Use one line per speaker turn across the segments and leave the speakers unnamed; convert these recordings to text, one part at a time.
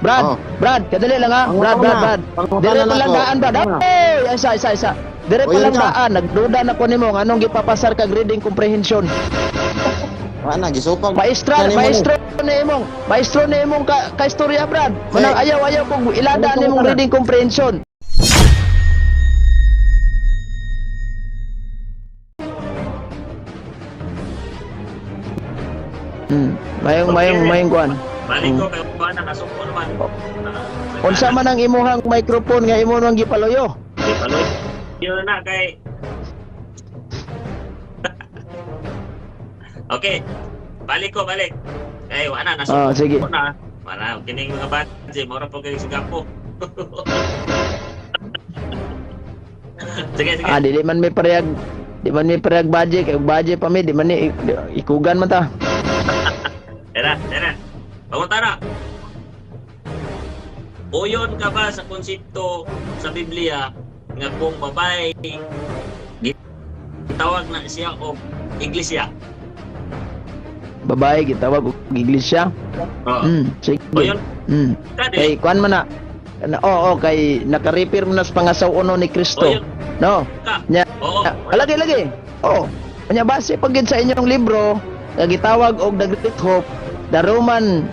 Brad,
Oh.
Brad, kadali lang ha. Brad, Brad, Brad. Dire palang daan, Brad. Hey, isa. Dire
O,
palang
yun ka.
daan. Nagduda na ko nimo nganong gipapasar kag reading comprehension.
Wala, gisupag.
Maestro na imong ka istorya, Brad. Manang ayaw kog ilada nimong reading comprehension. Mayong kuan.
Balik ko kay ba na kasuko naman.
Unsa man ang imuhang microphone nga imo nang gipaluyo?
Paloy. Yun na kay. Okay. Balik. Kay wala na
Ah, sige.
na. Wala kining mga badge mora po kay sigapo. Sige.
Di man may parehag. Di man may parehag budget, kay budget pa mi, di man ni ikugan man ta.
Tara. Pamunta na. Uyon ka ba sa konsepto sa Biblia nga kung babae gitawag na siya o iglesia?
Babae gitawag og iglesia.
Oo.
Sige.
Uyon.
Kay kuan man na. Oo, kay naka-repair mo na sa pangasaw-uno ni Kristo.
Uyon
No.
ka.
Nya.
Oo.
Lagi. Oo. Nya base pag sa inyong libro, nga gitawag og the Great Hope, the Roman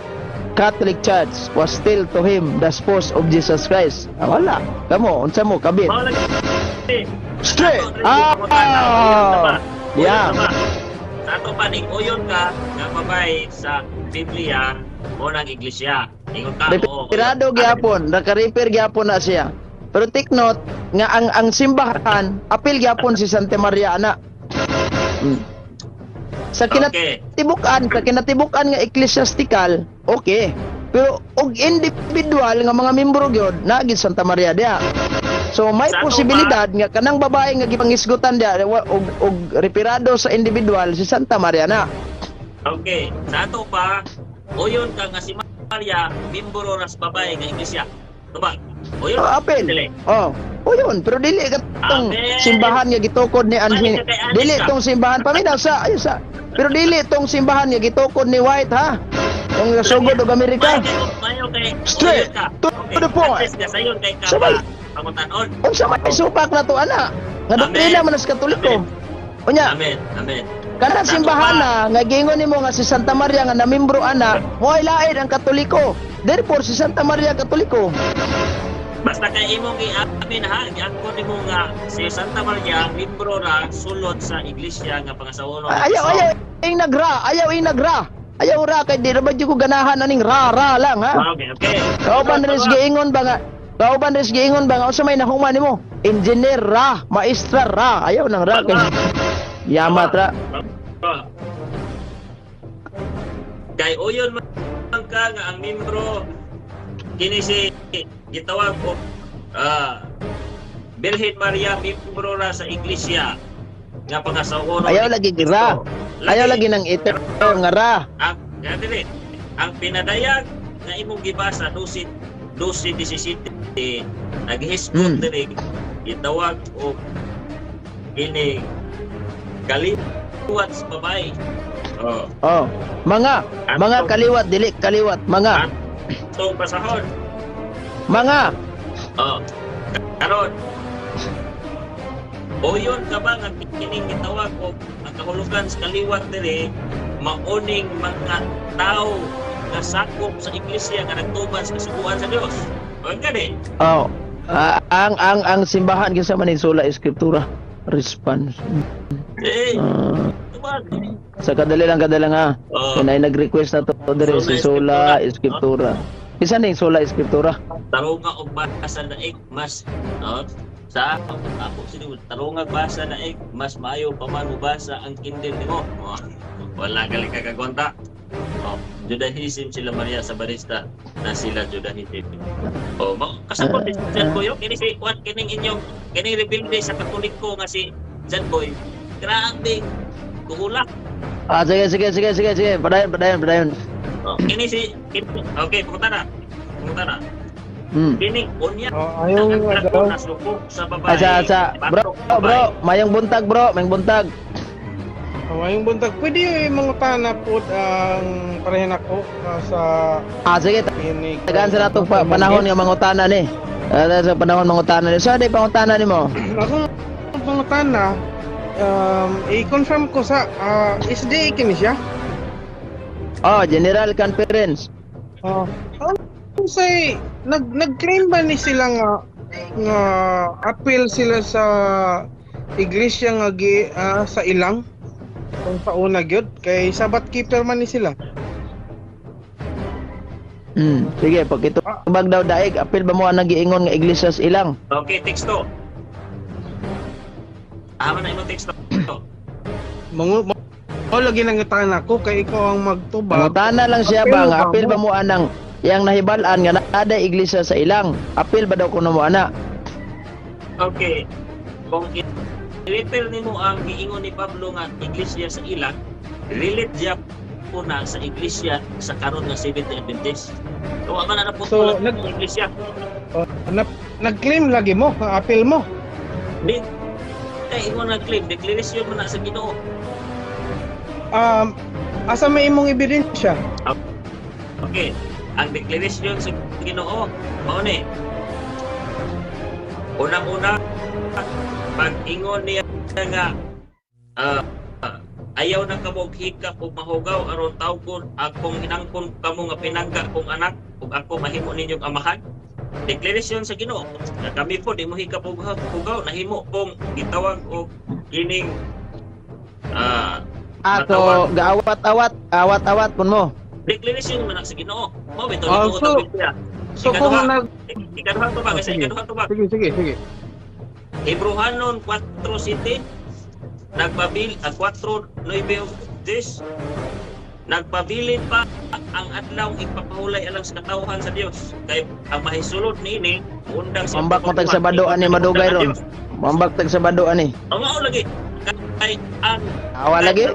Catholic Church was still to him the spouse of Jesus Christ. Wala. Kamo, unsa mo kabit?
Mao lagi.
Straight. Yeah.
Sa ato pa ning uyon ka nga babae sa Biblia mo nang iglesia. Ingon ka oo.
Reparado gyapon, naka-repair gyapon na siya. Pero take note nga ang simbahan apil gyapon si Santa Maria ana. Sa
Okay.
kinatibukan nga ecclesiastical, okay. Pero og individual nga mga membro gyud naagid Santa Maria dia. So may
Sa ato
posibilidad nga kanang babae nga gipangisgutan dia og reparado sa individual si Santa Maria na.
Okay. Sa ato pa uyon ka nga si Maria miembro ras babae nga iglesia. Diba? Uyon.
Apil.
Dili.
O yun, pero dili katong
Amen.
simbahan nga gitukod ni
Balik ka kay Anis
dili
ka.
tong simbahan paminaw sa ayun sa. Pero dili tong simbahan nga gitukod ni White ha. Tong nasugod og Amerika.
Mayo kay
Straight
uyon ka.
to the point.
At least sayon kay ka
Sabay.
pangutan-on.
Unsa may supak na to ana? Nga doktrina man sa Katoliko. Unya,
Amen.
kada simbahan na nga gingon nimo nga si Santa Maria nga namimbro ana, mo'y lain ang Katoliko. Therefore si Santa Maria Katoliko.
Basta kay imong i-amin ha, giangkon nimo nga si Santa Maria miembro ra sulod sa iglesia nga pangasawono.
Ayaw ing nagra. Ayaw ra kay di ra ba ko ganahan aning ra lang ha.
Okay.
Kauban res giingon ba nga unsa may nahuman nimo? Engineer ra, maestra ra. Ayaw nang ra kay yamat ra.
Kay uyon man ka nga ang miembro kini si gitawag og Birhen Maria miembro ra sa iglesia nga pangasawono.
Ayaw lagi ra. Ayaw lagi nang ito nga ra.
Ang pinadayag nga imong gibasa 12:17 naghihisgot diri gitawag og ini kaliwat sa babae.
Oh, mga kaliwat dili kaliwat mga
Itong pasahon. Karon. Uyon ka ba nga kining gitawag og ang kahulugan sa kaliwat diri mauning mga tao nga sakop sa iglesia nga nagtuman sa kasuguan sa Dios. O gani.
Oh. Ang simbahan kinsa man sula eskriptura response.
Tubag.
Sa kadali lang ha. Kung ay nag-request na to dire si Sola Eskriptura. Isa ning Sola Eskriptura.
Tarunga og basa na mas sa ako sino tarunga basa na mas maayo pa man mubasa ang Kindle nimo. Wala gali ka kagonta. Judaism sila Maria sa barista na sila Judaism. Kasabot Jan Boy kini si what kining inyong kining rebelde sa Katoliko nga si Jan Boy. Grabe kuhulak.
Sige. Padayon.
Kini si okay, pumunta na. Kini unya
ayaw
ang
nga
plako
daw.
na sukok sa babae.
Asa. Bro, mayong buntag.
Mayong buntag, pwede yung mangutana po ang parehan ako sa
Sige,
ini.
tagaan sa natong panahon nga mangutana ni. Sa panahon mangutana ni. So, di pangutana ni mo.
Ako mangutana, i-confirm ko sa SDA kini siya.
Oh, General Conference.
Ano say nag-claim ba ni sila nga appeal sila sa iglesia nga sa ilang kung pauna gyud kay Sabbath keeper man ni sila.
Sige, pag ito bag daw daig, apil ba mo ang nagiingon nga iglesia sa ilang?
Okay, teksto. Ama na imong teksto.
Mo lagi nangutan ako kay ikaw ang magtubag.
Mangutana lang siya ba nga apil ba mo anang yang nahibal-an nga naada iglesia sa ilang? Apil ba daw kuno mo ana?
Okay. Kung i-refer nimo ang giingon ni Pablo nga iglesia sa ilang, relate siya po na sa iglesia sa karon nga Seventh-day Adventist. Kung man na po
So,
ng iglesia.
Nag-claim lagi mo, appeal mo.
Di kay imo nag-claim declaration man na sa Ginoo.
Asa may imong ebidensya?
Okay. Ang declaration sa Ginoo mao ni unang-una pag-ingon niya nga ayaw na kamog hikap ug mahugaw aron tawgon akong hinangkon kamo nga pinangga kong anak ug ako mahimo ninyong amahan. Declaration sa Ginoo nga kami po di mo hikap ug hugaw nahimo kong gitawag og kining
Ako gaawat-awat pun mo.
declaration man sa Ginoo. Mao bitaw
Oh,
ni
so-
Biblia.
So kung
Ikaduha to ba kasi ikaduha to ba?
Sige.
Hebrehanon 4:7 nagpabil 4:9 nagpabilin pa ang adlaw ipapahulay alang sa katawhan sa Dios kay ang mahisulod niini undang sa
Mambak mo tag Sabado ani madugay ron. Mambak tag Sabado ani.
ang mao lagi kay ang
Awa lagi.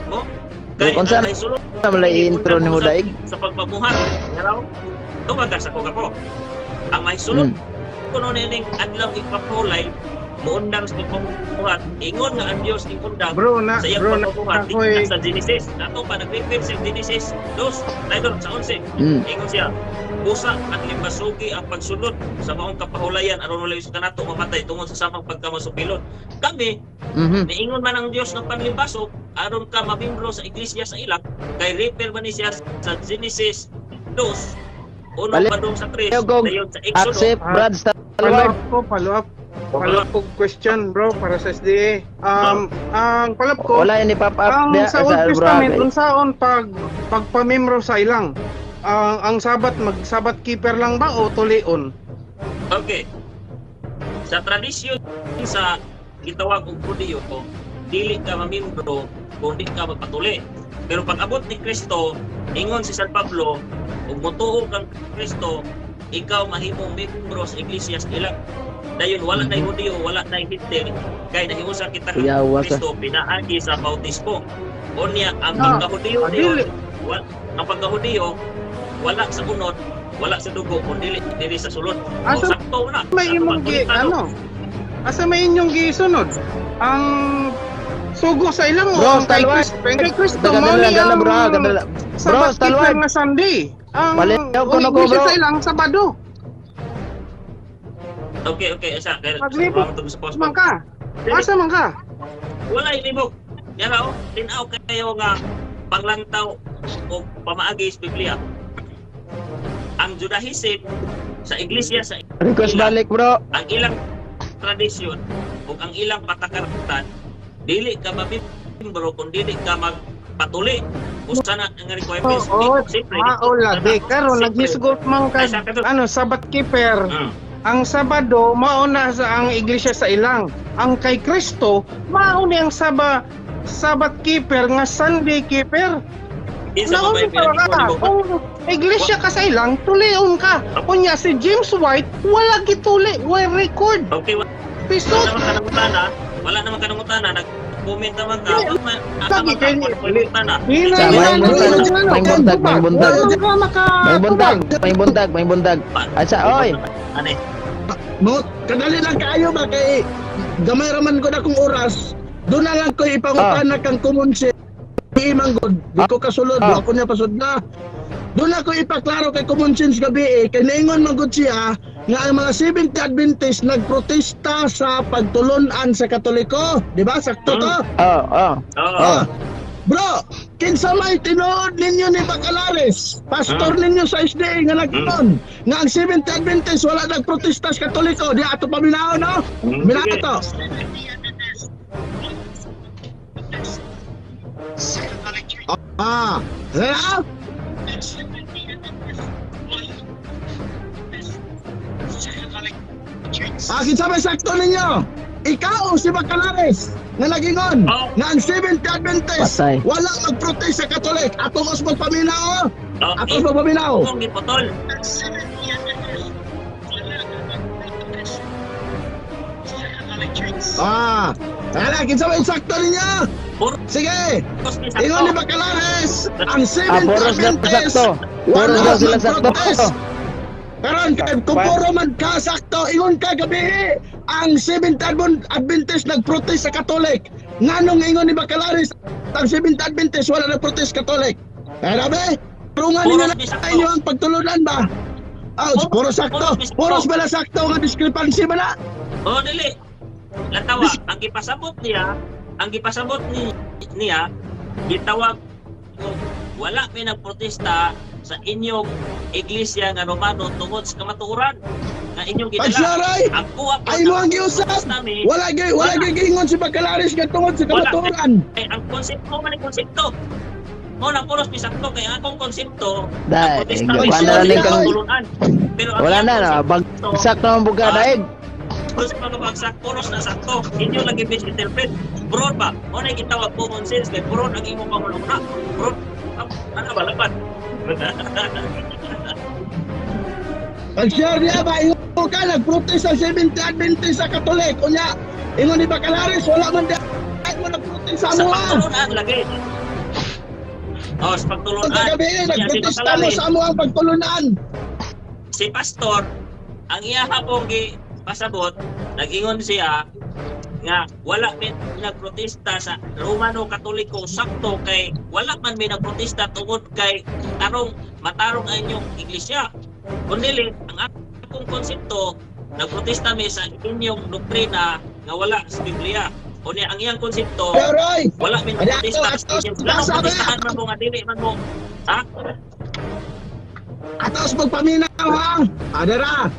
mo kay
Kung saan-
ang mahisulod
Malay intro ni mo daig.
sa pagpabuhat hello tumagas ako kako ang mahisulod kuno nining adlaw ipapahulay muundang sa pagpabuhat ingon nga ang Dios ning undang sa iyang pagpabuhat
ako'y
sa Genesis nato pa nag-refer sa Genesis 2 tayo sa 11 ingon siya usa at limbasugi ang pagsunod sa maong kapahulayan aron wala sa kanato mamatay tungod sa samang pagkamasupilon kami niingon man ang Dios ng panlimbasok aron ka mamimbro sa iglesia sa ilang kay refer man ni siya sa Genesis 2 uno
Balik.
padung sa 3
Ayaw kong
dayon sa Exodus
accept Brad Stalwart.
follow up question bro para sa SDA. Ang follow up ko,
Wala yan ipap-up
ang
diya
sa Old
sa
Testament
Brad.
unsaon pagpamembro sa ilang? Ang Sabat mag-Sabat keeper lang ba o tulion?
Okay. Sa tradisyon sa gitawag og Judio, dili ka mamimbro kung di ka magpatuli. Pero pag abot ni Kristo, ingon si San Pablo, ug motuo kang Kristo, ikaw mahimong membro sa iglesia sa ilang. Dayon wala na Judio, wala na Hintil, kay nahiusa kita kang
Yawa sa-
Kristo pinaagi sa bautismo. Unya ang pagka-Judio
dili.
ang pagka-Judio wala sa unod, wala sa dugo, kundi dili sa sulod.
Asa
Sakto na.
may
Sa
imong
pagkulitan,
Asa may inyong gisunod? Ang sugo sa ilang
Bro,
ang kay
Stalwart.
Kristo
Kadala bro, kadala. Bro,
Sabat keeper
Stalwart.
na Sunday. Ang
Baliw ko na ko,
iglesia
bro.
sa ilang Sabado.
Okay, asa.
Maglibog.
Sa post.
Man ka. Asa man ka?
Wala ilibog. Yan raw, tinaw kayo nga panglantaw o pamaagi sa Biblia. Ang Judaism sa iglesia sa
Request
ilang,
balik bro.
ang ilang tradisyon o ang ilang patakaran dili ka mamimbro kung dili ka magpatuli usa na ang requirements. Siyempre,
lagi karon naghisgot man ka Sabat keeper. Ang Sabado mauna sa ang iglesia sa ilang. Ang kay Kristo mauna ang Sabat keeper nga Sunday keeper.
Isa pa ba yung pinag-ibig?
Kung iglesia ka sa ilang, tulion ka. Kunya si James White, wala gituli, wala record.
Okay,
Piso,
wala naman kanangutana, nag-comment naman ka.
lagi kayo
May buntag. Asa oy.
Ane,
Mo, kadali lang kayo ba kay gamay raman ko na kong oras. Doon na lang ko ipangutana kang common sense. Imanggod, di ko kasulod,
Ah.
ako niya pasod na. Doon ako ipaklaro kay common sense gabi kay naingon manggod siya nga ang mga Seventh Adventist nagprotesta sa pagtulunan sa Katoliko, di ba? Sakto to?
Oo.
Ah. Bro, kinsa may tinuod ninyo ni Bacalares, pastor ninyo sa SDA nga nagtuon, nga ang Seventh Adventist wala nagprotesta sa Katoliko, di ato paminaw, no? Minato
Sige.
to. Ah, ano? Kinsa may sakto ninyo? Ikaw si Bacalares nga nagingon
Oh.
nga ang Seventh Adventist
Patay.
wala magprotest sa Katolik. Ato mas magpaminaw.
Oh,
Ato mas magpaminaw.
Kung giputol.
Kinsa may sakto ninyo?
Puro
Sige,
ni
ingon ni
sakto.
Bacalares, ang Seventh
puros na
Adventist
sakto. Puros
wala
na sila sakto.
magprotest. Karon kung puro man ka sakto, ingon ka gabi, ang Seventh Adventist nagprotest sa Katolik. Nganong ingon ni Bacalares, ang Seventh Adventist wala nagprotest Katolik. Kaya be, turungan
Puros
ninyo
ni
na
sakto.
inyo ang pagtulunan ba? Puro sakto.
Puros ni sakto.
Puros ba na sakto nga discrepancy ba na?
Oh, dili. Latawa, ang gipasabot niya, gitawag ko, wala may nagprotesta sa inyong iglesia nga Romano tungod sa kamatuoran nga inyong gidala.
Pagsaray,
Ako
ay mo ang giusap.
nami,
Wala gigingon si Bacalares nga tungod sa kamaturan.
ang konsepto man ang konsepto. Mo na puros bisakto kay akong konsepto.
Dahil,
nagprotesta
gawa
may
na
sa
lang kang-
tulunan. Pero ang
Wala
iyang
na,
konsepto,
bagsak na ang buga daig.
kung sa pagkabagsak, puros na sakto. Inyo lagi misinterpret. Broad ba? O na gitawag common sense kay broad ang imong panguluna. Broad. Ano ba laban?
Pag-share niya ba, ingon ka, nagprotest ang Seventh Adventist sa Katolik. Unya, ingon ni Bacalares, wala man di kahit mo nagprotest sa
Sa
amuha.
pagtulunan lagi. O, sa pagtulunan.
Ang gabi,
Yan, si
nagprotesta mo
Bacalares.
sa amuha ang pagtulunan.
Si pastor, ang iya hapong pasabot, nag-ingon siya nga wala may nagprotesta sa Romano Katoliko sakto kay wala man may nagprotesta tungod kay matarong ang inyong iglesia. Kundi ang akong konsepto, nagprotesta may sa inyong doktrina nga wala sa Biblia. Kundi ang iyang konsepto,
Pero Roy,
wala may
Ada,
nagprotesta
ato,
sa inyong
ato,
ganong
sabi.
protestahan man mo nga dili man mo. Ha?
atos magpaminaw ha. Adara.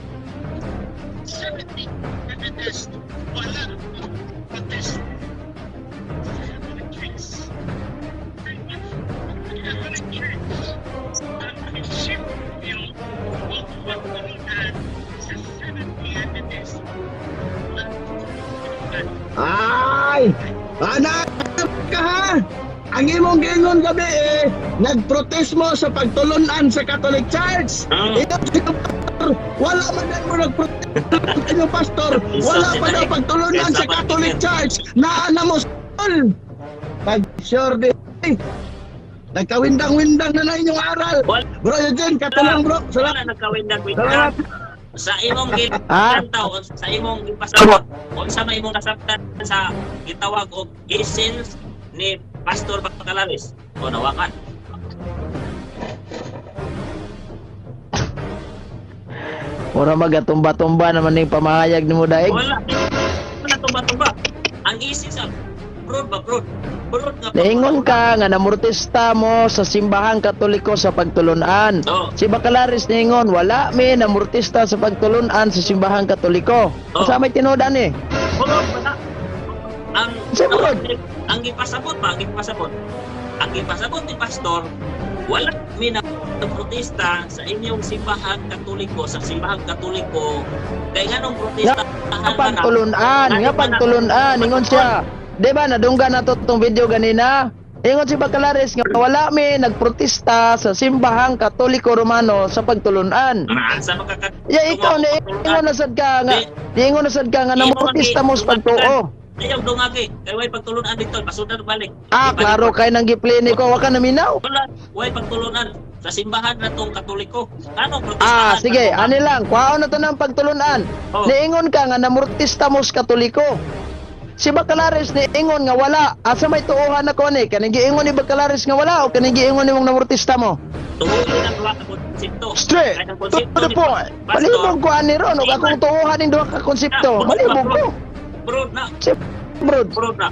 Ay! Anak ka ha! Ang imong gingon gabi nagprotest mo sa pagtulunan sa Catholic Church. Ikaw si pastor, wala man din mo nagprotest sa pastor, wala pa daw pagtulunan sa Catholic Church. Naana mo sol. Pag-sure di. Nagkawindang-windang na inyong aral. Bro Eugene, katulong bro.
Wala
Salamat.
nagkawindang-windang. Sa imong
Ah.
ginantaw, sa imong gipasabot, unsa may imong nasabtan sa gitawag og essence ni Pastor Bacalares o nawakan.
Mura magatumba-tumba naman yung pamahayag ni mo daig.
Wala tumba-tumba. Ang essence sa broad ba broad nga
Naingon ka nga namurtista mo sa simbahang Katoliko sa pagtulunan.
Oo.
Si Bacalares ningon wala mi namurtista sa pagtulunan sa simbahang Katoliko.
Oo.
Sa may tinudan eh.
Broad ba na? Ang
Sa broad.
ang gipasabot ni pastor wala mi na protesta sa inyong simbahan Katoliko kay nganong protesta
Nga pagtulunan, ingon siya. Di ba nadungga na to tong video ganina? Ingon si Bacalares nga wala mi nagprotesta sa simbahang Katoliko Romano sa pagtulunan.
sa makaka
Ya ikaw ni ingon na sad ka nga, ingon na sad ka nga namurtista mo sa pagtuo.
ayaw dungagi kay way pagtulunan dito pasudar balik.
Ah, klaro kay nang giplini ko wa ka naminaw.
Wala, way pagtulunan sa simbahan na tong Katoliko. Ano
Ah,
protestahan?
sige, ani lang, kwaon na to ng pagtulunan.
Oh.
Niingon ka nga namurtista mo sa Katoliko. si Bacalaris ni ingon nga wala. Asa may tuohan na ko ni? Kaning giingon ni Bacalaris nga wala o kaning giingon nimong namortista mo?
Tuhoy ang duha ka konsepto.
Straight.
Kahit ang
To
konsepto
the
ni
point.
Pastor,
Malibog ko ani ron ug akong tuohan ning duha ka konsepto. Malibog ko.
Bro na,
Broad.
bro na.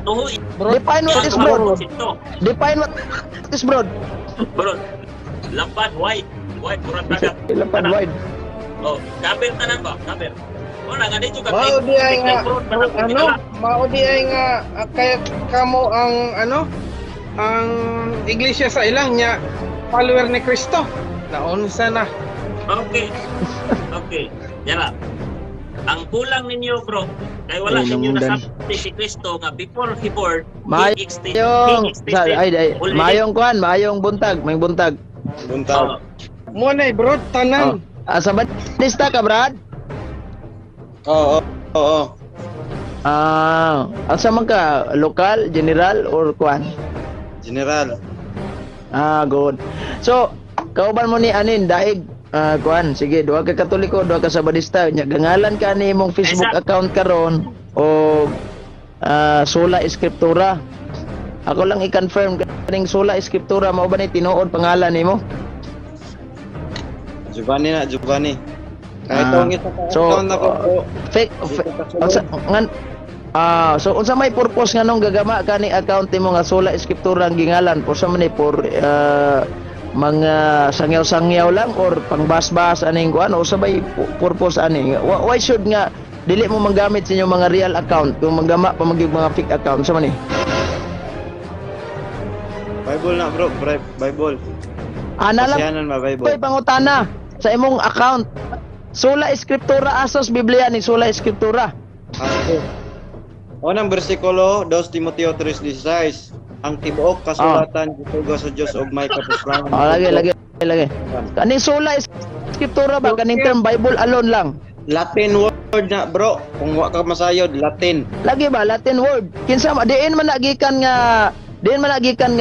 Tuhoy.
Define what is
ang
broad.
konsepto.
Define what is broad.
Bro, lampad white. White kurang dagat.
Lapad wide.
Oh, kaber tanan ba? Kaber. Wala nga dito ka.
Mao di ay nga
Bro,
ano, mao di ay nga kaya kamo ang ano ang iglesia sa ilang nya follower ni Kristo. Naunsa na.
Okay. Okay. Yan lang. Ang kulang ninyo, bro, kay wala
Ay,
ninyo
namundan.
nasabi si Kristo nga before he born,
Mayong mayong kuan, mayong buntag, may buntag.
Buntag.
Mo na bro, tanan.
Asa ba lista ka, Brad?
Oo. Oo.
Asa man ka, lokal, general or kuan?
General.
Good. So, kauban mo ni anin daig kuan, sige, duha ka Katoliko, duha ka Sabadista, nya gangalan ka ni imong Facebook
Exact.
account karon o Sola Escritura. Ako lang i-confirm kaning Sola Escritura mao ba ni tinuod pangalan nimo?
Giovanni na, Giovanni. Kahit
Ah,
ang isa ka
so,
account na ko.
Fake so unsa may purpose nganong gagama ka ni account nimo nga Sola Escritura ang gingalan for sa man ni for mga sangyaw-sangyaw lang or pangbasbas aning kuan o sabay purpose ani? Why should nga dili mo manggamit sa inyong mga real account kung manggama pa magyug mga fake account sa man ni?
Bible na bro, Bible.
Ana lang
Pasiyanan ba
koy
Bible?
pangutana sa imong account. Sola Escritura asos Biblia ni Sola Escritura.
Asko. Unang bersikulo, 2 Timoteo 3:16. Ang tibuok kasulatan gituga sa Dios og may kapuslangan.
Lagi. Kaning Sola Escritura ba kaning term Bible alone lang?
Latin word na bro. Kung wa ka masayod, Latin.
Lagi ba Latin word? Kinsa diin man nagikan nga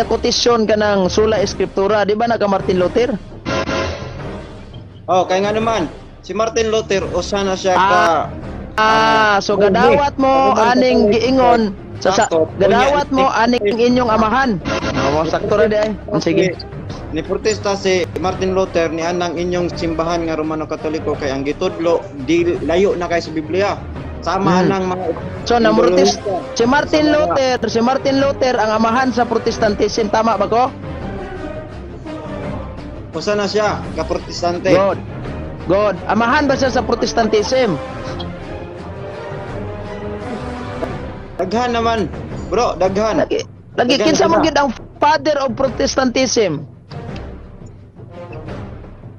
quotation kanang Sola Escritura, di ba naka Martin Luther?
Oh, kay nga naman, si Martin Luther usa na siya ka
So gadawat mo aning giingon gadawat mo aning inyong amahan. Mo sakto ra di ay. Sige.
Ni protesta si Martin Luther ni anang inyong simbahan nga Romano Katoliko kay ang gitudlo di layo na kay sa Biblia. Sama nang mga
So namurtis si Martin Luther ang amahan sa Protestantism, tama ba ko?
usa na siya ka protestante.
Good. Amahan ba siya sa Protestantism?
Daghan naman, bro, daghan.
Lagi
Daghan
kinsa mo
na.
gid ang father of Protestantism?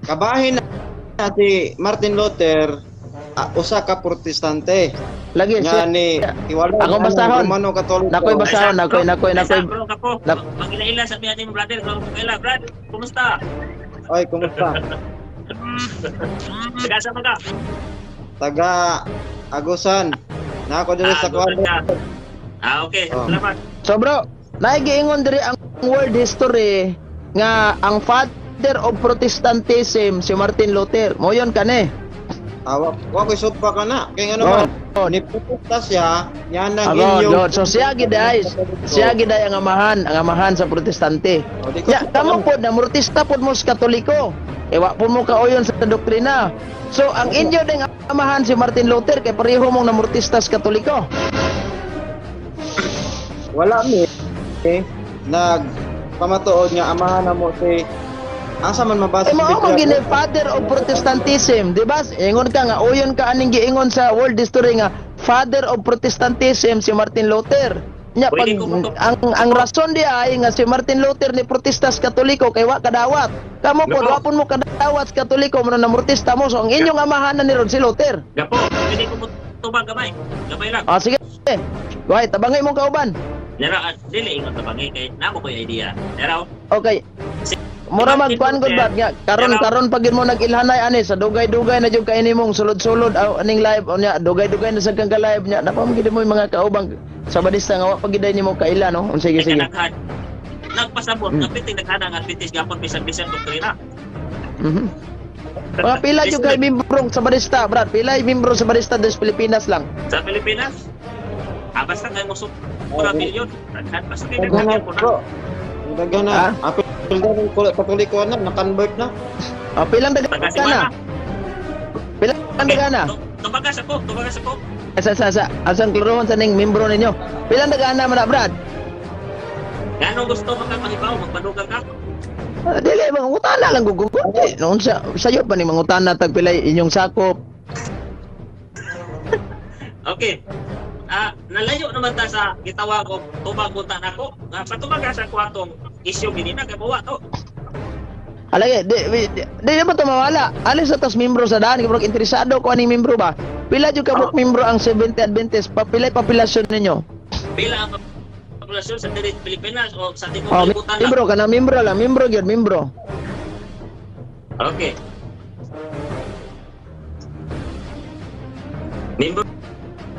Kabahin na si Martin Luther, usa ka protestante.
Lagi
Nga
siya.
ni iwala
Ako
na
basahon.
Romano Katoliko.
Nakoy basahon, nakoy.
Bro, kapo.
Nak-
Magila-ila sabihan ni brother, magila, Brad. Kumusta?
Oy, kumusta?
Tagasa man ka.
Taga Agusan. Na ako diri sa
Gusto
kwarto.
ka. Okay.
Oh.
Salamat.
So bro, naigiingon diri ang world history nga ang father of Protestantism si Martin Luther. Mo yon kani.
Wa ko supa ka na. Kay ano man.
Oh,
Ni protesta siya, yan ang
Agod.
inyong
So siya gid ay ang amahan sa protestante.
O, di ko
Ya,
supa
kamo
ka.
pod na mortista pod mo sa Katoliko. Wa po mo kauyon sa doktrina. So ang inyo ding amahan si Martin Luther kay pareho mong namortista sa Katoliko.
Wala mi. Nag pamatuod nga amahan na mo si asa man mabasa
Eh mao man gini
Biblia.
father of Protestantism, di ba? Ingon ka nga uyon ka aning giingon sa world history nga father of Protestantism si Martin Luther. Nya pag
Pwede ko mo-
ang rason di ay nga si Martin Luther ni protestas Katoliko kay wa kadawat. Kamo pod
Gapo.
wa pud mo kadawat sa Katoliko mo na mortista mo. So ang inyong amahan na ni Rod si Luther.
Gapo, pwede ko mo tubag gamay. Gamay lang.
Sige. Wait, tabangay mo kauban.
Yara, dili ingon tabangi kay namo ko yung idea. Yara,
Okay. Mura magkuan gud ba nga karon pag yun mo nag-ilhanay ani sa dugay-dugay na jud kay nimong sulod-sulod aning live nya dugay-dugay na sa kang live nya napamagid mo yung mga kaubang Sabadista nga wa pagiday nimo kaila no. Sige.
nagpasabot nga piting naghana nga pitis gapon bisan-bisan doktrina.
Mhm. Mga pila jud kay membro sa Sabadista, brad. Pila yung membro sa Sabadista des Pilipinas lang.
Sa Pilipinas, basta kayo mo supra milyon. Basta kayo
Daghan na,
nagkakil po na.
bro. Daghan na.
Ha?
Apil daw Katoliko na, na-convert na.
Pilang daga
Taga si
na?
Mana.
Pilang daga na?
Tumagas ako.
Sa asang klarohon sa ning membro ninyo. Pilang daga na man na, Brad?
Gano'ng gusto mo ka mahibaw, magpadugang ka?
Dili mangutana lang gugugot. Noon sayo pa ni mangutana tag pilay inyong sakop.
Okay. Nalayo naman ta sa gitawag ko, tubag punta na ko. Patumagas ako atong isyu gini na kay bawa to.
Alagi, di naman ito mawala. Alis sa tas membro sa daan, kapag interesado ko aning membro ba? Pila yung kabuk membro ang 70 Adventist, papilay populasyon ninyo.
Pila ang populasyon sa Direct Pilipinas o sa Timog
Oh,
Kalibutan lang.
membro ka na, membro lang, membro yun, membro.
Okay. Membro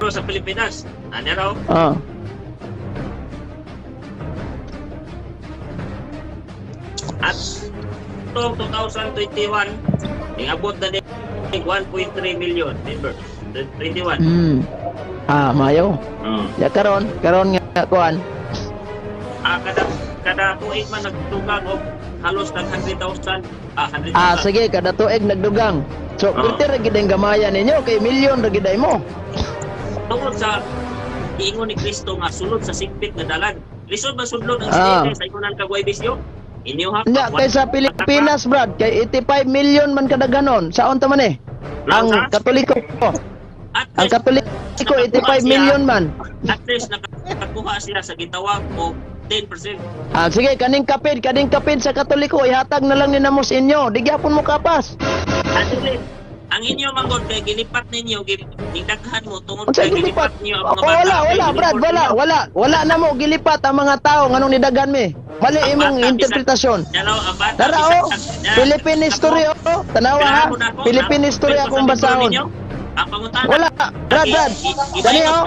sa Pilipinas. Ano raw?
Ah.
At noong 2021, ningabot na din 1.3 million members. 21.
Mayo.
Mm.
Ya karon nga kuan.
Kada tuig man nagdugang og halos nag 100,000. 100,000.
Sige, kada tuig nagdugang. So, pwede ra gid ang gamayan ninyo kay milyon ra gid mo.
Tungod sa iingon ni Kristo nga sulod sa sigpit nga dalan. Lisod man sudlod ang
Ah.
sa ingon ka buhay bisyo. Inyo ha.
Nya kay sa Pilipinas, Brad, kay 85 million man kada ganon. Saon ta man eh? Ang Katoliko. Ang Katoliko 85 million man.
At least nakakuha sila sa gitawag o 10%.
Sige, kaning kapid sa Katoliko ihatag na lang ni namo sa inyo. Di gyapon mo kapas.
At least, ang inyo manggod kay gilipat ninyo, gidaghan mo tungod
Unsa
kay
gilipat?
gilipat niyo ang mga
Wala, Brad, wala na mo gilipat ang mga tao nganong nidagan mi. Mali imong interpretasyon. Dara o, Philippine history o. Tanawa ha. Philippine history akong basahon.
Ang pangutan.
Wala, Brad. Dali o.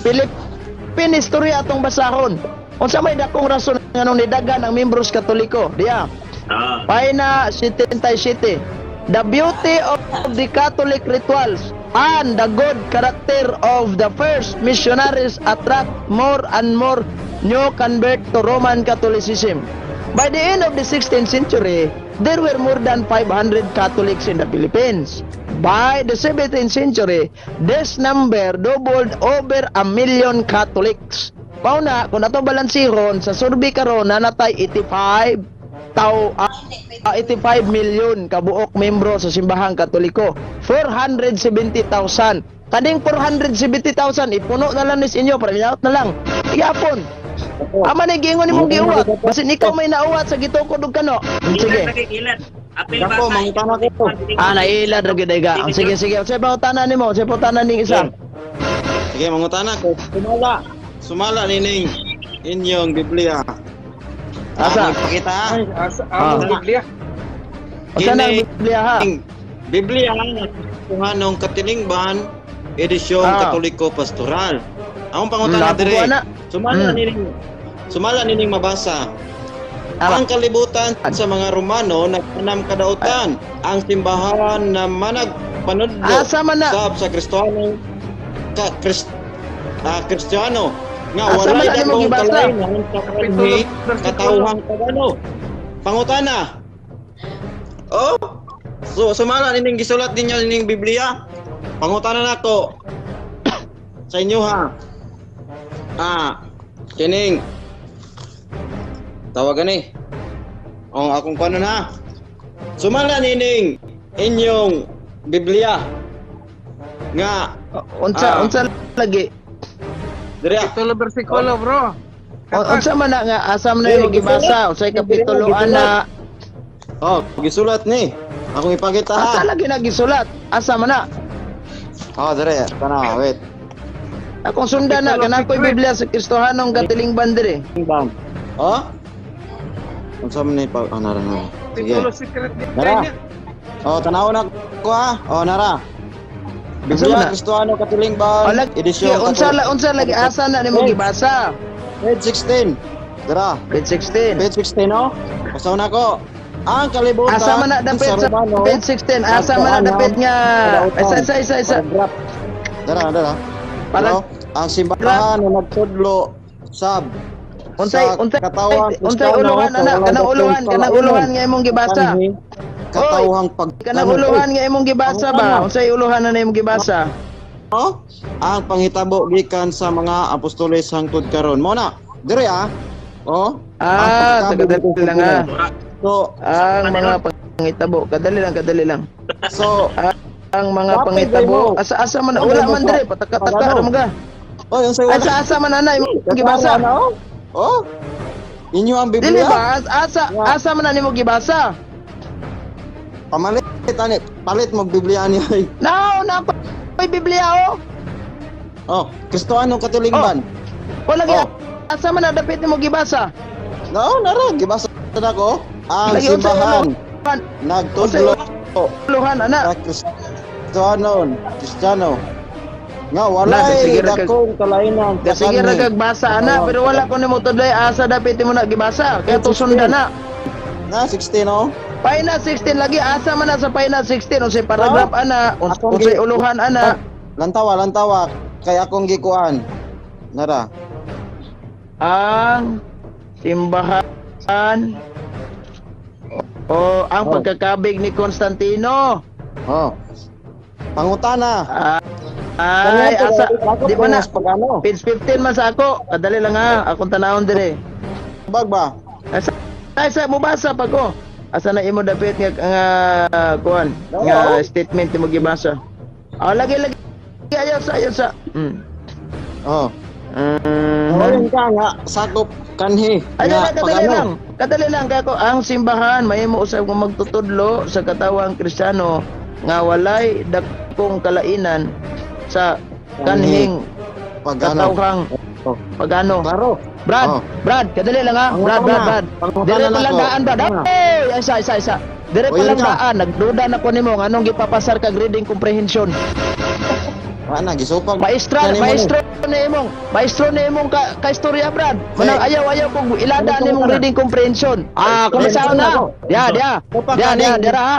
Philippine history atong basahon. Unsa may dakong rason nganong nidagan ang membros Katoliko? Diya. Paina 77. The beauty of the Catholic rituals and the good character of the first missionaries attract more and more new convert to Roman Catholicism. By the end of the 16th century, there were more than 500 Catholics in the Philippines. By the 17th century, this number doubled over 1 million Catholics. Pauna, kung nato balansihon, sa survey karon nanatay 85 million kabuok membro sa simbahang Katoliko. 470,000. Kaning 470,000 ipuno na lang nis inyo para out na lang. Iyapon. Ama na giingon imong giuwat. Basin ikaw may nauwat sa gitukod og kano. Sige.
Apil
Ako, mangutana ko.
Nailad ra gid ga. Sige. Unsay pangutana nimo? Unsay pangutana ning isa?
Sige, mangutana ko. Sumala nining inyong Biblia.
Asa?
Pakita ha.
Ang Biblia.
Unsa na ang Biblia ha?
Biblia na kuhanong katilingban edisyon Katoliko Pastoral. Ang pangutana dire. Sumala nining mabasa. Ang kalibutan sa mga Romano nagtanam kadautan ang simbahan na managpanudlo
Asa man na?
sa Kristiyano Kristiyano nga
Asa
wala
man na nimo
akong
gibasa?
kalainan sa kanhi katawhang pagano. Pangutana. Oh, so sumala nining gisulat ninyo nining Biblia. Pangutana nako sa inyo ha. Kining tawagan ni. Akong paano na. Sumala nining inyong Biblia nga
Unsa lagi?
dire.
Itulo bersikulo, bro.
Unsa man na nga asam na yung gibasa? Unsay kapitulo ana?
Gisulat ni. Akong ipakita ha.
Asa lagi na gisulat? Asa man na?
Dire. Kana, wait.
Akong sundan na kanang ko'y Biblia sa Kristohanong Katilingban dire.
Unsa man ni nara. Sige.
Itulo secret
Nara.
niya.
Tanaw na ko ha. Nara.
Asa
Biblia
man na?
Kristohano Katilingban edisyon
Unsa lagi asa na nimo gibasa?
page 16. Dara.
Page 16.
Page 16 no? Pasaw na ko. Ang kalibutan
Asa man na dapit sa
Romano,
page 16? Asa man na dapit nga isa.
Dara.
Para
ang simbahan na nagtudlo sab
Unsay uluhan anak, kanang uluhan nga imong gibasa.
katawhang pag
Kanang uluhan nga imong gibasa ba? Unsay uluhan na imong gibasa?
ang panghitabo gikan sa mga apostoles hangtod karon mo na dire oh
Sa kadali lang
so
Ang mga pangitabo, kadali lang.
so
Ang mga
Dapat
pangitabo,
kayo.
asa man wala man dire, pataka-taka ra mga.
oh yung sa
Asa man ana imong gibasa?
oh inyo ang
Dili
Biblia
ba? Asa man nimo gibasa?
pamalit ani palit mo Biblia niya
Na may Biblia
oh Kristohanong Katolikban
Wala
Oh.
Asa man na dapat nimo gibasa?
no nara gibasa na ko ang
Lagi unsay
simbahan
uluhan?
nagtudlo
Uluhan ana.
sa Kristiyano nga
Sige
walay
ra kag-
dakong kalainan sa
Sige ra
kanhi.
kag basa ana, pero wala ko nimo tudlay asa dapat mo na gibasa. Kaya to sundan na.
na 16 oh
Paina 16 lagi asa man na sa paina 16 unsay paragraph ana,
Akong
unsay
gi-
uluhan ana.
lantawa kay akong gikuan nara
Ang simbahan ang pagkakabig ni Constantino.
oh pangutana
Ay, asa, di ba na,
pagano
page 15 man sa ako, kadali lang akong tanawon dire.
bag ba
Sa mo basa pa ko. Asa na imo dapat nga kuan,
Oo.
nga statement mo gibasa. Lagi ayaw sa.
oh Ngayon ka nga sakop kanhi nga pagano
Kadali lang kako ang simbahan mahimo usab nga magtutudlo sa katawang Kristiyano nga walay dakong kalainan sa kanhing
pagano
katawhang
Oh.
pagano.
klaro
Brad,
Oh.
Brad, kadali lang Brad.
Pangutana
Dire
na
pa lang
ko.
daan, Brad.
Ano?
Hey, isa. Dire
O,
pa
yun
lang
ka.
daan, nagduda na ko nimo nga anong gipapasar kag reading comprehension.
ana gisupag
Maestro ni imong ka istorya, Brad. Manang
Hey.
ayaw kog ilada
Ano
nimong
ka na?
reading comprehension. Kung
Ano
saan
ka na?
na? Dia.
Supak ka din.
Dira ha.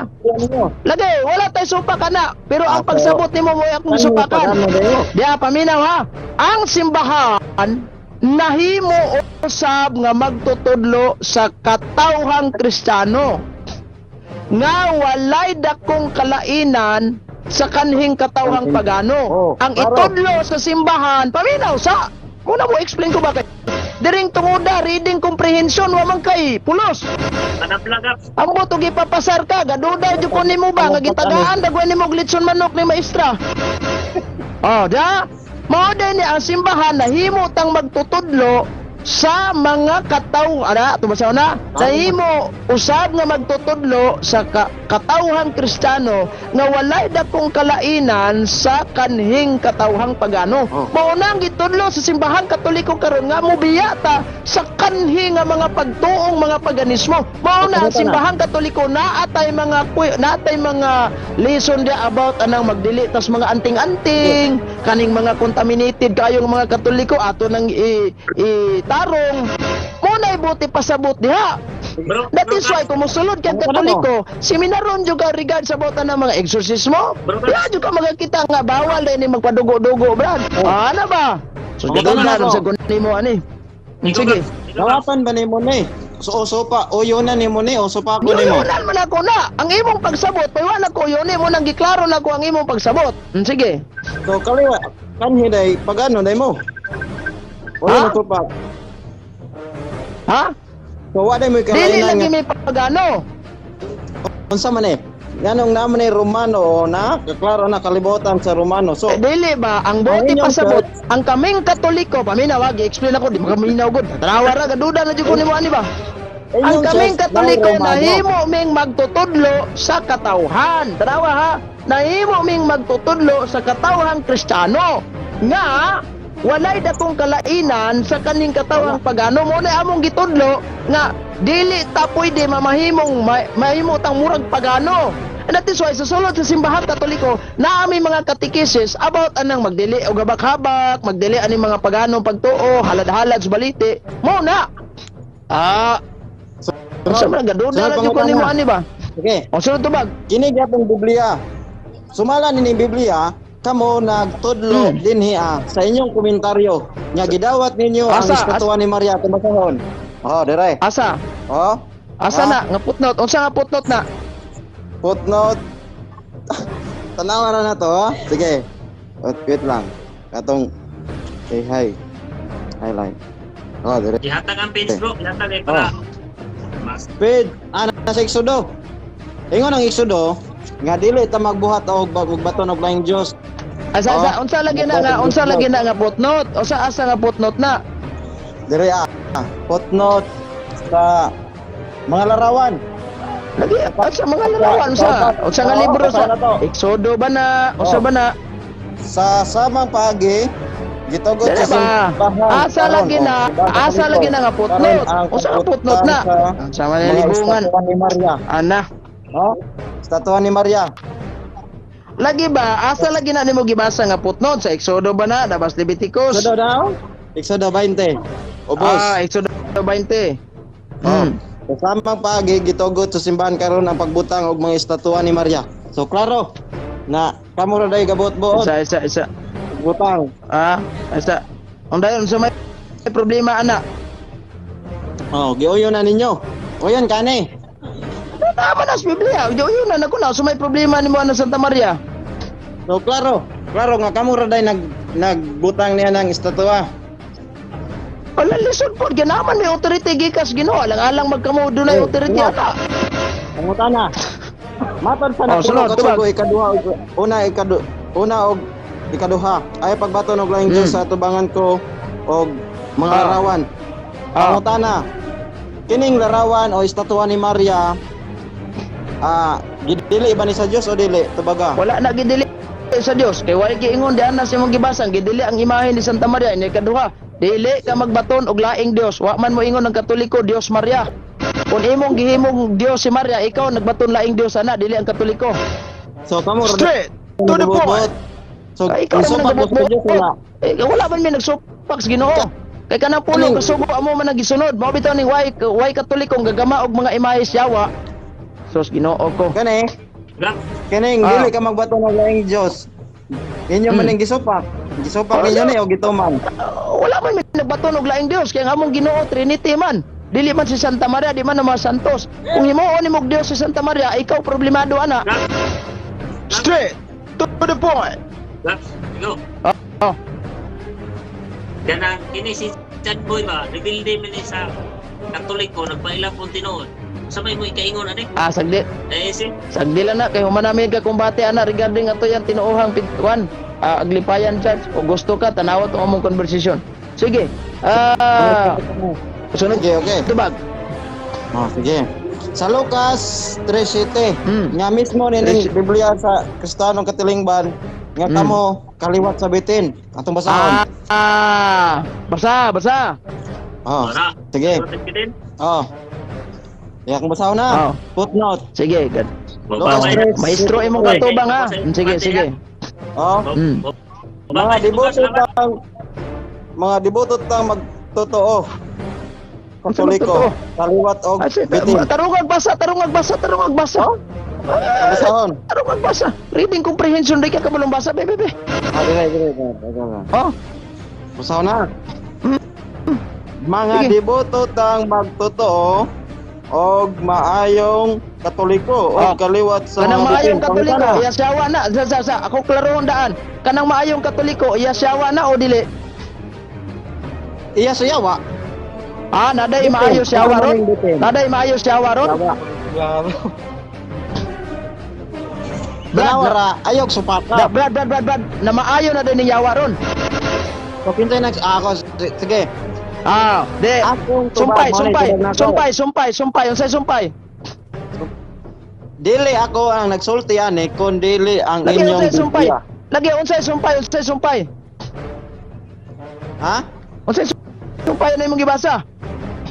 Lagi, wala tay supak kana. Pero ang pagsabot nimo mo akong supakan. Dia paminaw ha. Ang simbahan nahimo usab nga magtutudlo sa katawhang Kristiyano nga walay dakong kalainan sa kanhing katawhang pagano.
Oh,
Ang
klaro.
itudlo sa simbahan, paminaw sa muna mo explain ko bakit. Diring tunguda, reading comprehension, wa man kay pulos.
Lagap.
Ang buto gipapasar ka, gaduda jud ko nimo ba nga gitagaan dagwan nimo glitson manok ni maestra. Da. Mao din ni ang simbahan nahimo tang magtutudlo sa mga tumasa na nahimo usab nga magtutudlo sa katawhang Kristiyano nga walay dakong kalainan sa kanhing katawhang pagano. Mao na ang gitudlo sa simbahan Katoliko karon nga mobiyata sa kanhi nga mga pagtuong mga paganismo. Mao na ang simbahan Katoliko naatay mga lesson dia about anang magdili tas mga anting-anting kaning mga contaminated kayong mga Katoliko ato nang tarong muna ibuti pasabot diha.
Bro,
That is why kung musulod kang Katoliko, seminaron jud ka regard sa bota ng mga eksorsismo. Ya jud ka magkita nga bawal din ni magpadugo-dugo, Brad. Ano ba? So
Pangutana
ganoon
na
na
ako.
sa gunni mo ani. Sige.
Dawapan ba nimo ni sopa uyo na nimo ni o sopa ko nimo
Yunan man ako na. Ang imong pagsabot, paywa na ko yun mo nang giklaro na ko ang imong pagsabot. Sige.
so kaliwa kanhi day pagano day mo
Ha?
uyo na sopa
Ha?
so wa day mo
Dili
kalainan
lagi
nga
may pagano.
unsa man nganong naman ni Romano na kaklaro na kalibutan sa Romano so
Dili ba ang
Ang
buti
inyong
pasabot
church-
ang kaming Katoliko paminaw explain ako di makaminaw gud tarawa ra gaduda na jud ko nimo ani ba ang
inyong
kaming
church ng
Katoliko
Romano.
nahimo ming magtutudlo sa katawhan tarawa ha nahimo ming magtutudlo sa katawhang Kristiyano nga walay dakong kalainan sa kaning katawhang pagano mo na among gitudlo nga dili ta pwede mamahimong mahimo tang murag pagano. And that is why sa sulod sa simbahan Katoliko naami mga katekesis about anang magdili og habak-habak, magdili ani mga paganong pagtuo, halad-halad sa balite. Mo na. Sa mga gaduda na jud ko nimo ani ba?
okay
O sunod tubag.
kini gyapon Biblia sumala ni Biblia kamo nagtudlo dinhi sa inyong komentaryo nya gidawat ninyo ang
Asa?
estatwa ni Maria tumasahon. Oh, dire.
Asa?
Oh.
Asa na? Nga putnot? Unsa nga putnot na?
Footnote. Tanawa na to, ha? Sige. Wait lang. Katong say hi. Highlight. Oh, dire.
Ihatag ang page bro, ihatag ay para. Mas
Speed. Nasa Exodo. Ingon ang Exodo nga dili ta magbuhat og baton og laing Dios.
Asa unsa lagi na nga putnot? Asa nga putnot na?
Dire footnote sa mga larawan.
Lagi sa mga larawan unsa nga libro sa Exodo ba na? Unsa ba na?
Sa samang paagi gitugot
Dili ba? Asa lagi na nga putnot? Unsa nga putnot na? Sa manlibungan
ni Maria.
ana.
Oh, estatwa ni Maria.
Lagi ba? Asa lagi na nimo gibasa nga putnot sa Exodo ba na? Dabas Leviticus.
Exodo daw? Exodo 20. Ubos.
Exodo 20.
Sa samang paagi gitugot sa simbahan karon ang pagbutang og mga estatwa ni Maria. So klaro na kamo ra day gabot-buot
Isa.
butang.
Isa. Undayon sa may problema ana.
Oh, giuyo na ninyo. Uyon kani.
Tama na sa Biblia. Yun na nako na so may problema nimo ana Santa Maria.
So klaro nga kamo ra day nagbutang niya ng estatwa.
Wala lisod po ganaman may authority gikas Ginoo alang magkamo dunay authority ana.
Pangutana. Matod sa
sunod,
natulo ikaduha una og ikaduha ay pagbaton og laing Dios sa atubangan ko og mga larawan. Pangutana. Kining larawan o estatwa ni Maria gidili ba ni sa Dios o dili tubaga?
Wala na gidili sa Dios kay wala giingon diana sa imong gibasang gidili ang imahe ni Santa Maria ini kaduha. Dili ka magbaton og laing Dios. Wa man mo ingon ng Katoliko Dios Maria. Kung imong gihimong Dios si Maria, ikaw nagbaton laing Dios ana, dili ang Katoliko.
So kamo
Straight to the point.
So
Ikaw
iso
naman
pa sa Dios wala.
Wala man may nagsupak sa Ginoo. Kay kanang pulo kasugo amo man nagisunod. Mao bitaw ning way Katoliko gagama og mga imahe siyawa. Sus Ginoo ko.
Kani
Grab.
kining dili ka magbaton og laing Dios. Inyo man ning gisupak. Gisupak ninyo ni og gituman.
Wala man may nagbaton og laing Dios kay ang among Ginoo Trinity man. Dili man si Santa Maria, di man ang mga santos. Kung himuon ni mong Dios si Santa Maria, ikaw problemado ana. Straight to the point.
Grab. Go.
Oh.
Ganang kini si Chad Boy ba, rebilde man ni sa Katoliko nagpailang pong tinuod. Sabay mo ikaingon ani?
Saglit.
Si
Sagdila na kay humanamid ka kumbate ana regarding ato yang tinuohang pintuan. Aglipayan church o gusto ka tanawat ang among conversation. Sige. Sunod.
Okay.
Tubag.
Sige. Sa Lucas 3:7, nga mismo ni Biblia sa Kristiyanong Katilingban, nga kamo kaliwat sa bitin. Atong basahon.
Basa.
Wala.
Sige. Kung basahon na. Footnote.
Sige, good.
Lucas 3:7.
Maestro imong katubang ha. Sige.
Mga deboto tang magtotoo. Katoliko, kaliwat og bitin.
Tarungag basa.
Basahon.
Tarungag basa. Reading comprehension di ka kabulong basa, bebe.
Dire. Basahon na. Mga deboto tang magtotoo og maayong Katoliko o kaliwat sa
kanang
mga
maayong
bitin.
Katoliko iya siyawa na sa ako klarohon daan kanang maayong Katoliko iya siyawa na o dili
Iya sayawa.
naday maayo siyawa ron
Banawara ayog supaka.
Brad na maayo na din ni yawa ron
So kinsay ako sige.
de
Akong
sumpay unsay sumpay
Dili ako ang nagsulti ani kun dili ang
lagi
inyong
unsay sumpay
Biblia.
lagi unsay sumpay
Ha?
unsay sumpay na imong gibasa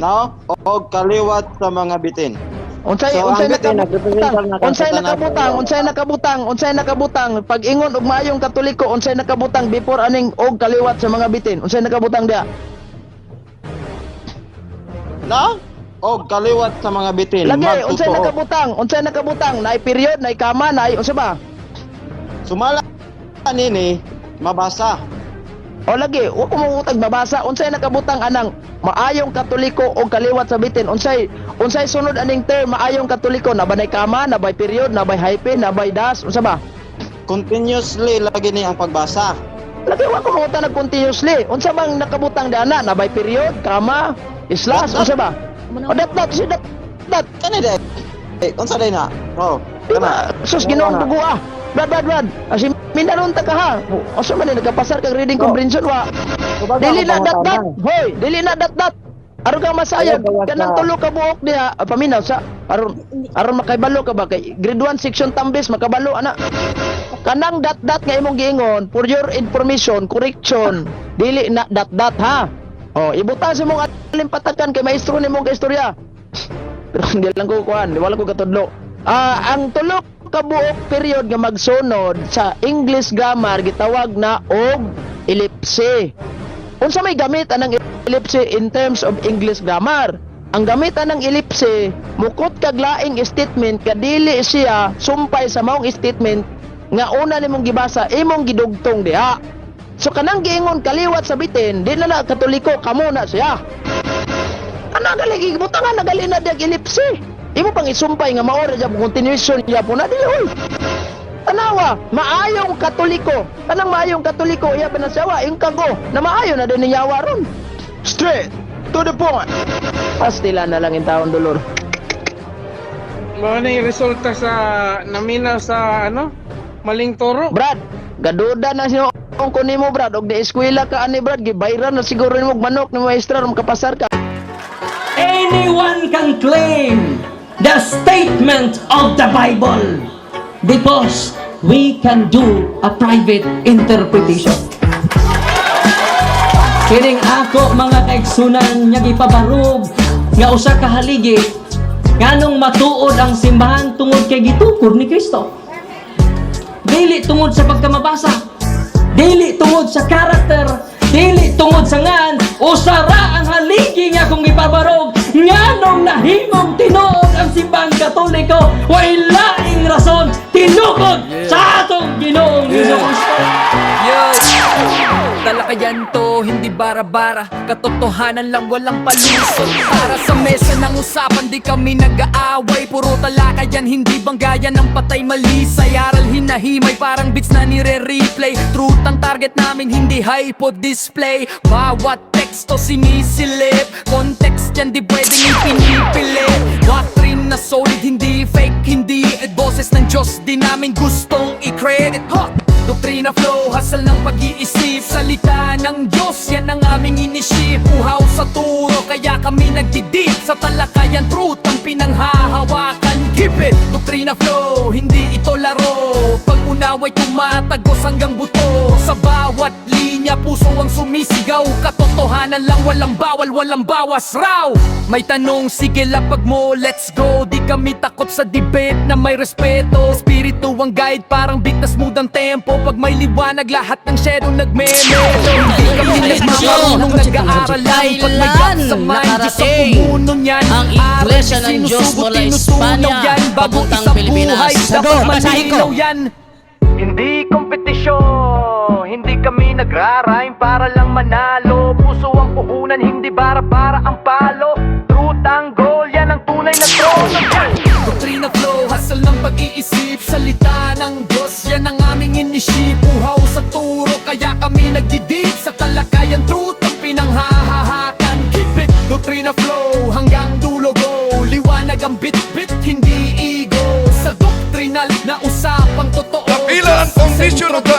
No? Og kaliwat sa mga bitin.
unsay
So, ang bitin
unsay nakabutang pag ingon og maayong Katoliko unsay nakabutang before aning og kaliwat sa mga bitin unsay nakabutang dia
No? Og kaliwat sa mga bitin.
lagi unsay
Magtotoo.
nakabutang naay period naay kama naay unsa ba
Sumala nini mabasa.
O lagi, wa ko mangutag mabasa unsay nakabutang anang maayong katoliko o kaliwat sa bitin. Unsay sunod aning term maayong katoliko, nabay kama, nabay period, nabay hyphen, nabay das, unsa ba?
Continuously lagi ni ang pagbasa.
Lagi wa ko mangutang continuously. Unsa bang nakabutang dana, nabay period, kama, slash, unsa ba? O dat si dat.
Kani day. Unsa day na? Oh.
Diba? Sus ginoong dugo ah. Brad. Asi minaron ta ka ha. Asa man ni nagapasar kag reading comprehension wa. Dili na dat. Hoy, dili na dat. Aron ka masayag kanang tulo ka buok diha paminaw sa aron makaibalo ka ba kay grade 1 section tambis makabalo ana. Kanang dat nga imong giingon for your information, correction. Dili na dat ha. Oh, ibuta sa mong alimpatakan kay maestro nimong kaistorya. Pero hindi lang ko kuan, wala ko katudlo. Ang tulo ka buok period nga magsunod sa English grammar gitawag na og ellipse. Unsa may gamit anang ellipse in terms of English grammar? Ang gamit anang ellipse mukot kag laing statement kadili siya sumpay sa maong statement nga una nimong gibasa imong gidugtong diha. So kanang giingon kaliwat sa bitin, di na katoliko kamo na siya. Ana galigi butangan nagali na diag ellipse. Imo pang isumpay nga maora jab continuation ya po na dili oy. Tanawa, maayong katoliko. Kanang maayong katoliko iya panasawa ing kago na maayo na din niyawa ron. Straight to the point. Pastila na lang in taon dolor.
Mao na yung resulta sa naminaw sa maling turo.
Brad, gaduda na siya ko nimo Brad og di eskwela ka ani Brad gibayran na siguro nimo manok ni maestra rum kapasar ka.
Anyone can claim the statement of the Bible because we can do a private interpretation. Kining ako mga kaigsunan nga gipabarog nga usa ka haligi nganong matuod ang simbahan tungod kay gitukod ni Kristo. Dili tungod sa pagkamabasa, dili tungod sa karakter, dili tungod sa ngan, usara ang haligi nga kung ipabarog nganong nahimong tinuod ang simbahang Katoliko way laing rason tinukod sa atong Ginoong Hesus Kristo.
Talakayan to, hindi bara-bara. Katotohanan lang, walang palusot. Para sa mesa ng usapan, di kami nag-aaway. Puro talakayan, hindi banggayan ng patay malisay. Aral hinahimay, parang beats na nire-replay. Truth ang target namin, hindi hypo display. Bawat teksto sinisilip, context yan di pwedeng ipinipilit. Doctrine na solid, hindi fake, hindi boses ng Diyos, di namin gustong i-credit. Doktrina flow, hasal ng pag-iisip. Salita ng Diyos, yan ang aming inisip. Uhaw sa turo, kaya kami nagdidip. Sa talakayan, truth ang pinanghahawakan. Keep it! Doktrina flow, hindi ito laro. Pag-unaway tumatagos hanggang buto. Sa bawat linya, puso ang sumisigaw. Katotohanan lang, walang bawal, walang bawas raw. May tanong, sige lapag mo, let's go. Di kami takot sa debate na may respeto. Espiritu ang guide, parang bigtas mood ang tempo. Pag may liwanag, lahat ng shadow nagme-melo. Hindi kami nagmamarunong nag-aaral lang. Pag may gap sa mind, Diyos ang pumuno niyan.
Ang Iglesia ng Diyos mula Espanya, papuntang Pilipinas.
Dapat malinaw yan. Hindi kompetisyon, hindi kami nagra-rhyme para lang manalo. Puso ang puhunan, hindi bara-bara ang palo. Truth ang goal, yan ang tunay na trono. Doktrina flow, hasal ng pag-iisip. Salita ng Diyos, yan ang aming inisip. Uhaw sa turo, kaya kami nagdidip. Sa talakayan, truth ang pinanghahahakan. Keep it, doktrina flow, hanggang dulo go. Liwanag ang bit-bit, hindi ego. Sa doktrinal na usapang totoo.
Kapila ang foundation of the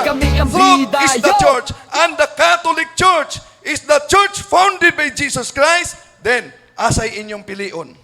truth is the church, and the Catholic Church is the church founded by Jesus Christ. Then, asay inyong pilion.